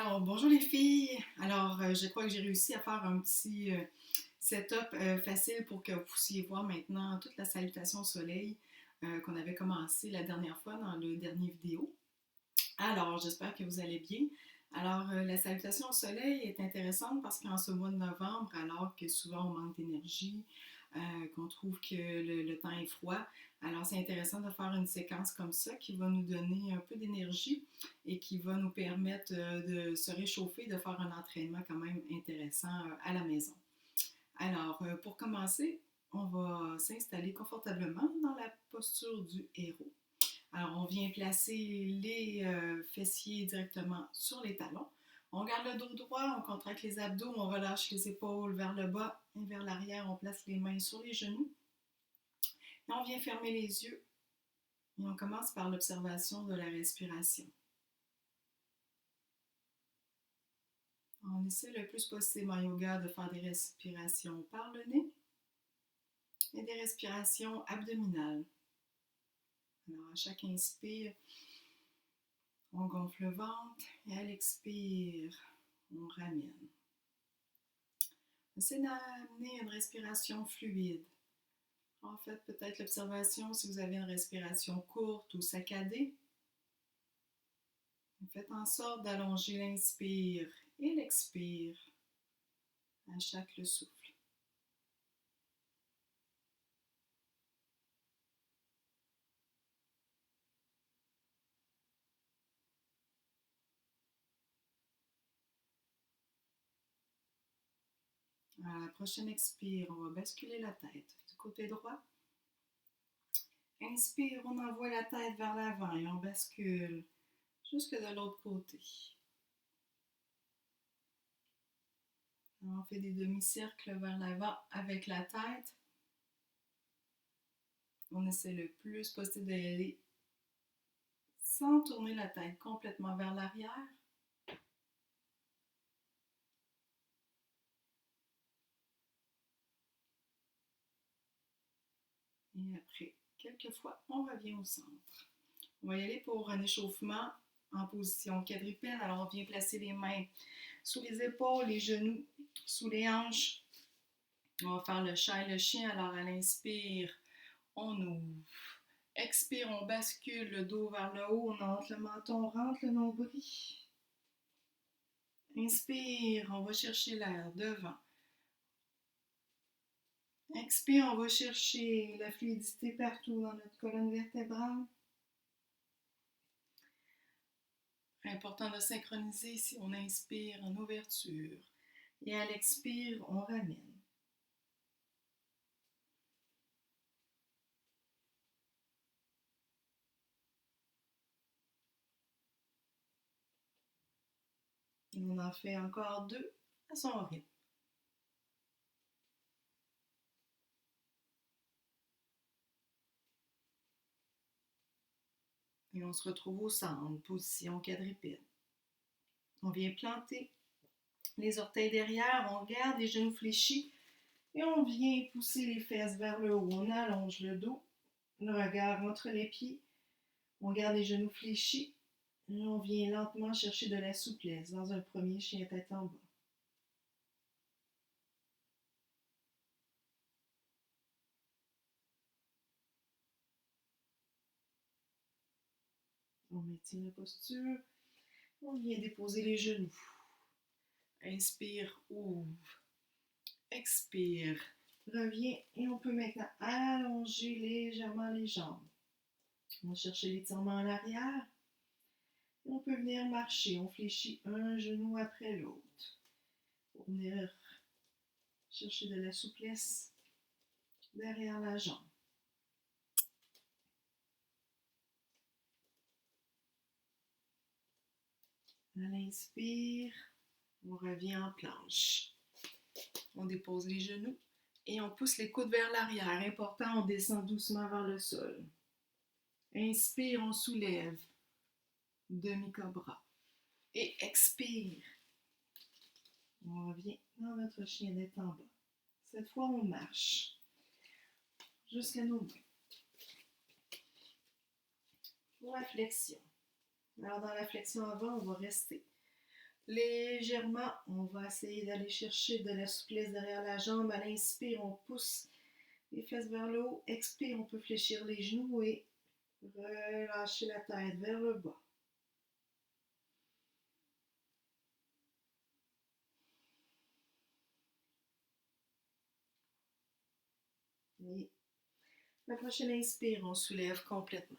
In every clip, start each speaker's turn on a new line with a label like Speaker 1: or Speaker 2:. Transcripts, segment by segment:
Speaker 1: Alors, bonjour les filles. Alors, je crois que j'ai réussi à faire un petit setup facile pour que vous puissiez voir maintenant toute la salutation au soleil qu'on avait commencé la dernière fois dans le dernier vidéo. Alors, j'espère que vous allez bien. Alors, la salutation au soleil est intéressante parce qu'en ce mois de novembre, alors que souvent on manque d'énergie, qu'on trouve que le temps est froid, alors c'est intéressant de faire une séquence comme ça qui va nous donner un peu d'énergie et qui va nous permettre de se réchauffer, de faire un entraînement quand même intéressant à la maison. Alors, pour commencer, on va s'installer confortablement dans la posture du héros. Alors, on vient placer les fessiers directement sur les talons. On garde le dos droit, on contracte les abdos, on relâche les épaules vers le bas et vers l'arrière. On place les mains sur les genoux. Et on vient fermer les yeux. Et on commence par l'observation de la respiration. On essaie le plus possible en yoga de faire des respirations par le nez et des respirations abdominales. Alors, à chaque inspire, on gonfle le ventre et à l'expire, on ramène. Essayez d'amener une respiration fluide. En fait, peut-être l'observation si vous avez une respiration courte ou saccadée. Faites en sorte d'allonger l'inspire et l'expire à chaque souffle. À la prochaine expire, on va basculer la tête du côté droit. Inspire, on envoie la tête vers l'avant et on bascule jusque de l'autre côté. On fait des demi-cercles vers l'avant avec la tête. On essaie le plus possible d'aller sans tourner la tête complètement vers l'arrière. Et après, quelques fois, on revient au centre. On va y aller pour un échauffement en position quadrupède. Alors, on vient placer les mains sous les épaules, les genoux sous les hanches. On va faire le chat et le chien. Alors, à l'inspire, on ouvre. Expire, on bascule le dos vers le haut, on entre le menton, on rentre le nombril. Inspire, on va chercher l'air devant. Expire, on va chercher la fluidité partout dans notre colonne vertébrale. Important de synchroniser si on inspire en ouverture et à l'expire, on ramène. Et on en fait encore deux à son rythme. Et on se retrouve au centre, position quadrupède. On vient planter les orteils derrière, on garde les genoux fléchis et on vient pousser les fesses vers le haut. On allonge le dos, le regard entre les pieds. On garde les genoux fléchis et on vient lentement chercher de la souplesse dans un premier chien tête en bas. On maintient la posture. On vient déposer les genoux. Inspire, ouvre. Expire, reviens et on peut maintenant allonger légèrement les jambes. On va chercher l'étirement à l'arrière. Et on peut venir marcher. On fléchit un genou après l'autre. Pour venir chercher de la souplesse derrière la jambe. À l'inspire, on revient en planche. On dépose les genoux et on pousse les coudes vers l'arrière. Important, on descend doucement vers le sol. Inspire, on soulève. Demi-cobra. Et expire. On revient dans notre chien tête en bas. Cette fois, on marche jusqu'à nos mains. Pour la flexion. Alors, dans la flexion avant, on va rester légèrement. On va essayer d'aller chercher de la souplesse derrière la jambe. À l'inspire, on pousse les fesses vers le haut. Expire, on peut fléchir les genoux et relâcher la tête vers le bas. Et la prochaine inspire, on soulève complètement.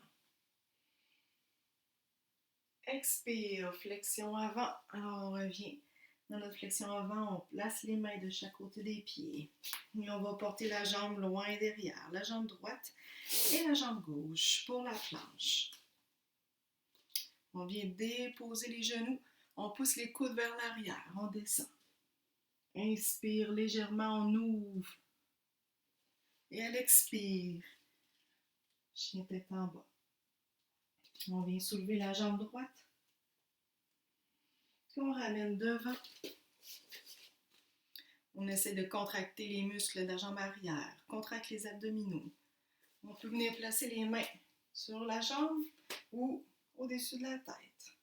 Speaker 1: Expire, flexion avant. Alors on revient dans notre flexion avant, on place les mains de chaque côté des pieds. Et on va porter la jambe loin derrière, la jambe droite et la jambe gauche pour la planche. On vient déposer les genoux, on pousse les coudes vers l'arrière, on descend. Inspire légèrement, on ouvre. Et à l'expire, chien tête en bas. On vient soulever la jambe droite. Puis on ramène devant. On essaie de contracter les muscles de la jambe arrière. Contracte les abdominaux. On peut venir placer les mains sur la jambe ou au-dessus de la tête.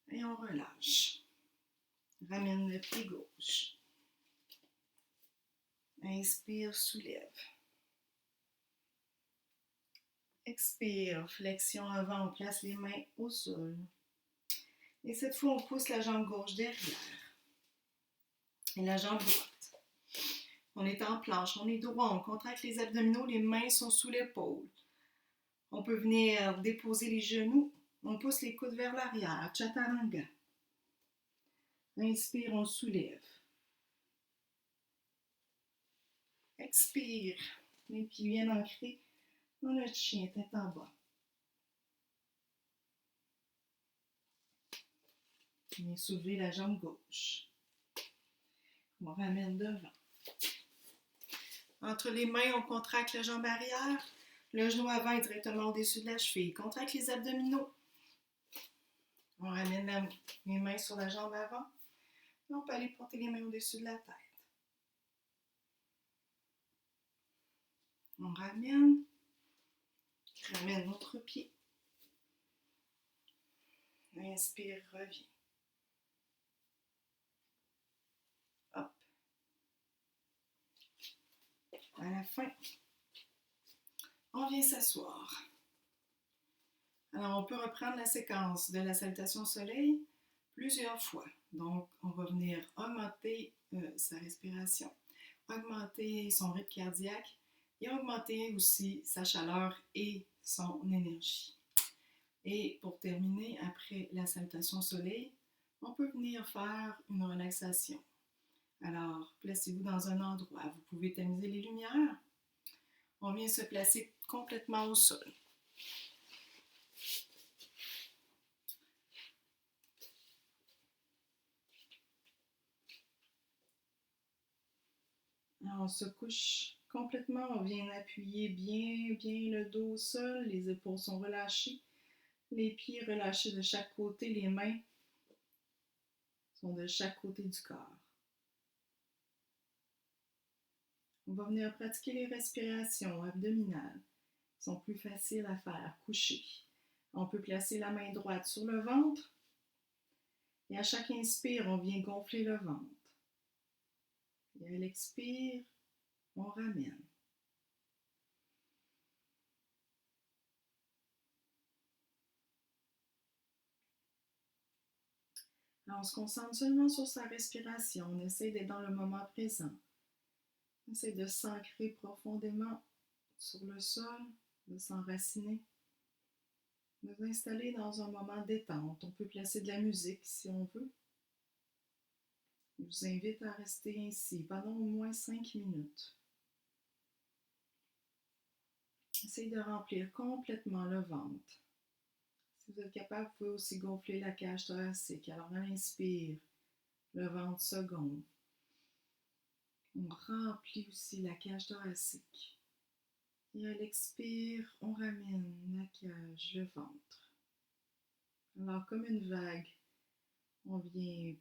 Speaker 1: Et on relâche. Ramène le pied gauche. Inspire, soulève. Expire, flexion avant, on place les mains au sol. Et cette fois, on pousse la jambe gauche derrière. Et la jambe droite. On est en planche, on est droit, on contracte les abdominaux, les mains sont sous l'épaule. On peut venir déposer les genoux, on pousse les coudes vers l'arrière, chaturanga. Inspire, on soulève. Expire, les pieds viennent ancrer dans notre chien, tête en bas. On vient soulever la jambe gauche. On ramène devant. Entre les mains, on contracte la jambe arrière. Le genou avant est directement au-dessus de la cheville. Contracte les abdominaux. On ramène les mains sur la jambe avant. Et on peut aller porter les mains au-dessus de la tête. On ramène notre pied. Inspire, reviens. Hop. À la fin, on vient s'asseoir. Alors, on peut reprendre la séquence de la salutation au soleil plusieurs fois. Donc, on va venir augmenter sa respiration, augmenter son rythme cardiaque et augmenter aussi sa chaleur et son énergie. Et pour terminer, après la salutation au soleil, on peut venir faire une relaxation. Alors, placez-vous dans un endroit. Vous pouvez tamiser les lumières. On vient se placer complètement au sol. Alors, on se couche complètement. On vient appuyer bien le dos au sol. Les épaules sont relâchées. Les pieds relâchés de chaque côté. Les mains sont de chaque côté du corps. On va venir pratiquer les respirations abdominales. Elles sont plus faciles à faire couchées. On peut placer la main droite sur le ventre. Et à chaque inspire, on vient gonfler le ventre. Et à l'expire, on ramène. Alors, on se concentre seulement sur sa respiration. On essaie d'être dans le moment présent. On essaie de s'ancrer profondément sur le sol, de s'enraciner, de nous installer dans un moment détente. On peut placer de la musique si on veut. Je vous invite à rester ainsi pendant au moins 5 minutes. Essayez de remplir complètement le ventre. Si vous êtes capable, vous pouvez aussi gonfler la cage thoracique. Alors, à l'inspire, le ventre se gonfle. On remplit aussi la cage thoracique. Et à l'expire, on ramène la cage, le ventre. Alors, comme une vague, on vient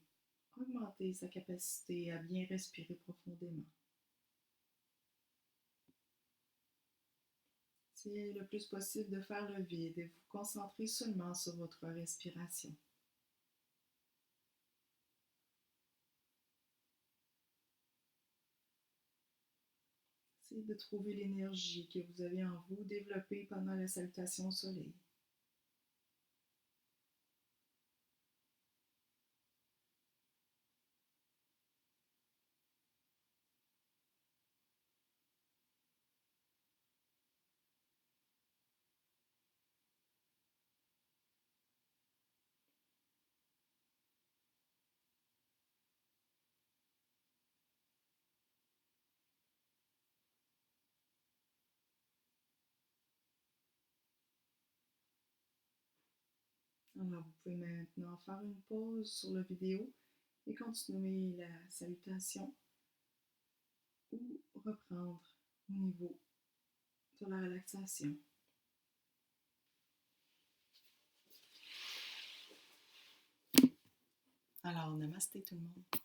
Speaker 1: augmenter sa capacité à bien respirer profondément. Essayez le plus possible de faire le vide et vous concentrer seulement sur votre respiration. Essayez de trouver l'énergie que vous avez en vous développée pendant la salutation au soleil. Alors, vous pouvez maintenant faire une pause sur la vidéo et continuer la salutation ou reprendre au niveau de la relaxation. Alors, namasté tout le monde.